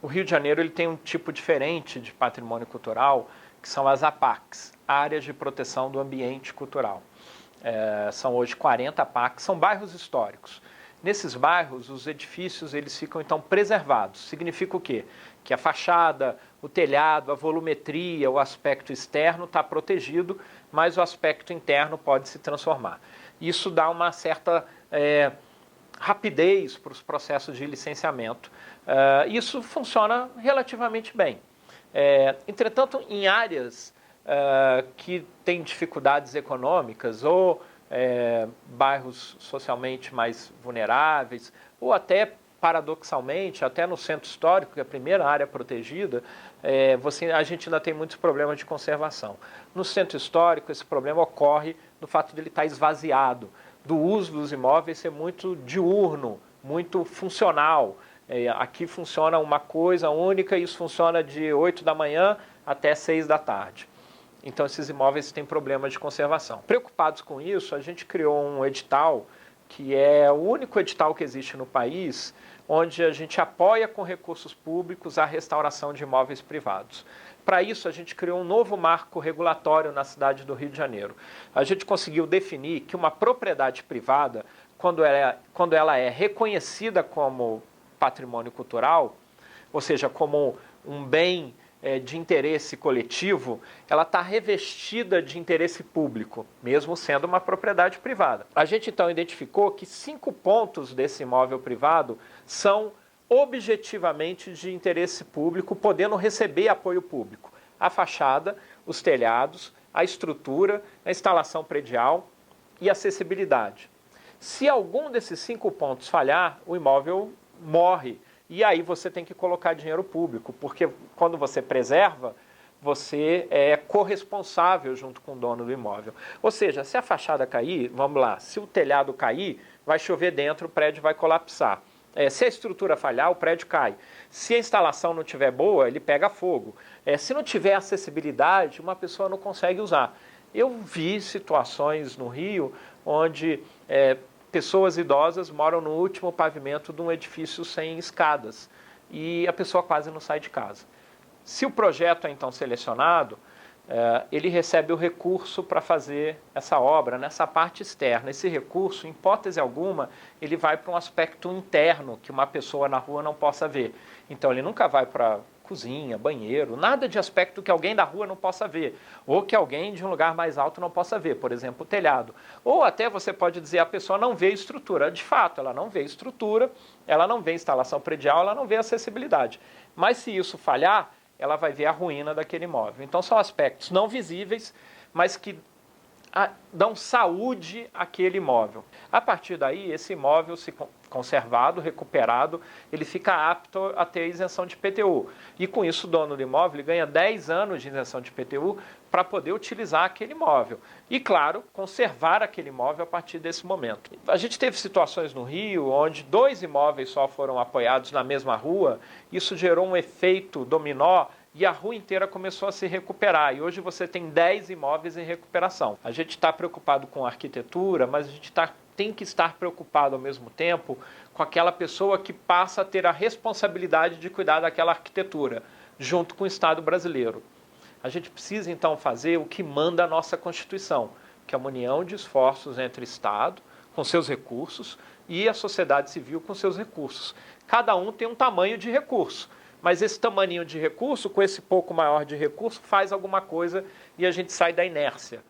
O Rio de Janeiro ele tem um tipo diferente de patrimônio cultural, que são as APACs, Áreas de Proteção do Ambiente Cultural. São hoje 40 APACs, são bairros históricos. Nesses bairros, os edifícios eles ficam então preservados. Significa o quê? Que a fachada, o telhado, a volumetria, o aspecto externo está protegido, mas o aspecto interno pode se transformar. Isso dá uma certa rapidez para os processos de licenciamento. Isso funciona relativamente bem. Entretanto, em áreas que têm dificuldades econômicas ou bairros socialmente mais vulneráveis, ou até, paradoxalmente, até no centro histórico, que é a primeira área protegida, a gente ainda tem muitos problemas de conservação. No centro histórico, esse problema ocorre do fato de ele estar esvaziado, do uso dos imóveis ser muito diurno, muito funcional. Aqui funciona uma coisa única e isso funciona de 8 da manhã até 6 da tarde. Então, esses imóveis têm problemas de conservação. Preocupados com isso, a gente criou um edital, que é o único edital que existe no país, onde a gente apoia com recursos públicos a restauração de imóveis privados. Para isso, a gente criou um novo marco regulatório na cidade do Rio de Janeiro. A gente conseguiu definir que uma propriedade privada, quando ela é reconhecida como patrimônio cultural, ou seja, como um bem de interesse coletivo, ela está revestida de interesse público, mesmo sendo uma propriedade privada. A gente então identificou que 5 pontos desse imóvel privado são objetivamente de interesse público, podendo receber apoio público. A fachada, os telhados, a estrutura, a instalação predial e a acessibilidade. Se algum desses 5 pontos falhar, o imóvel morre. E aí você tem que colocar dinheiro público, porque quando você preserva, você é corresponsável junto com o dono do imóvel. Ou seja, se a fachada cair, vamos lá, se o telhado cair, vai chover dentro, o prédio vai colapsar. Se a estrutura falhar, o prédio cai. Se a instalação não estiver boa, ele pega fogo. Se não tiver acessibilidade, uma pessoa não consegue usar. Eu vi situações no Rio onde pessoas idosas moram no último pavimento de um edifício sem escadas e a pessoa quase não sai de casa. Se o projeto é então selecionado, ele recebe o recurso para fazer essa obra nessa parte externa. Esse recurso, em hipótese alguma, ele vai para um aspecto interno que uma pessoa na rua não possa ver. Então ele nunca vai para cozinha, banheiro, nada de aspecto que alguém da rua não possa ver, ou que alguém de um lugar mais alto não possa ver, por exemplo, o telhado. Ou até você pode dizer a pessoa não vê estrutura. De fato, ela não vê estrutura, ela não vê instalação predial, ela não vê acessibilidade. Mas se isso falhar, ela vai ver a ruína daquele imóvel. Então são aspectos não visíveis, mas que dão saúde àquele imóvel. A partir daí, esse imóvel, se conservado, recuperado, ele fica apto a ter isenção de IPTU. E com isso o dono do imóvel ele ganha 10 anos de isenção de IPTU para poder utilizar aquele imóvel. E, claro, conservar aquele imóvel a partir desse momento. A gente teve situações no Rio onde 2 imóveis só foram apoiados na mesma rua. Isso gerou um efeito dominó e a rua inteira começou a se recuperar. E hoje você tem 10 imóveis em recuperação. A gente está preocupado com a arquitetura, mas a gente tem que estar preocupado ao mesmo tempo com aquela pessoa que passa a ter a responsabilidade de cuidar daquela arquitetura, junto com o Estado brasileiro. A gente precisa então fazer o que manda a nossa Constituição, que é uma união de esforços entre o Estado, com seus recursos, e a sociedade civil com seus recursos. Cada um tem um tamanho de recurso, mas esse tamaninho de recurso, com esse pouco maior de recurso, faz alguma coisa e a gente sai da inércia.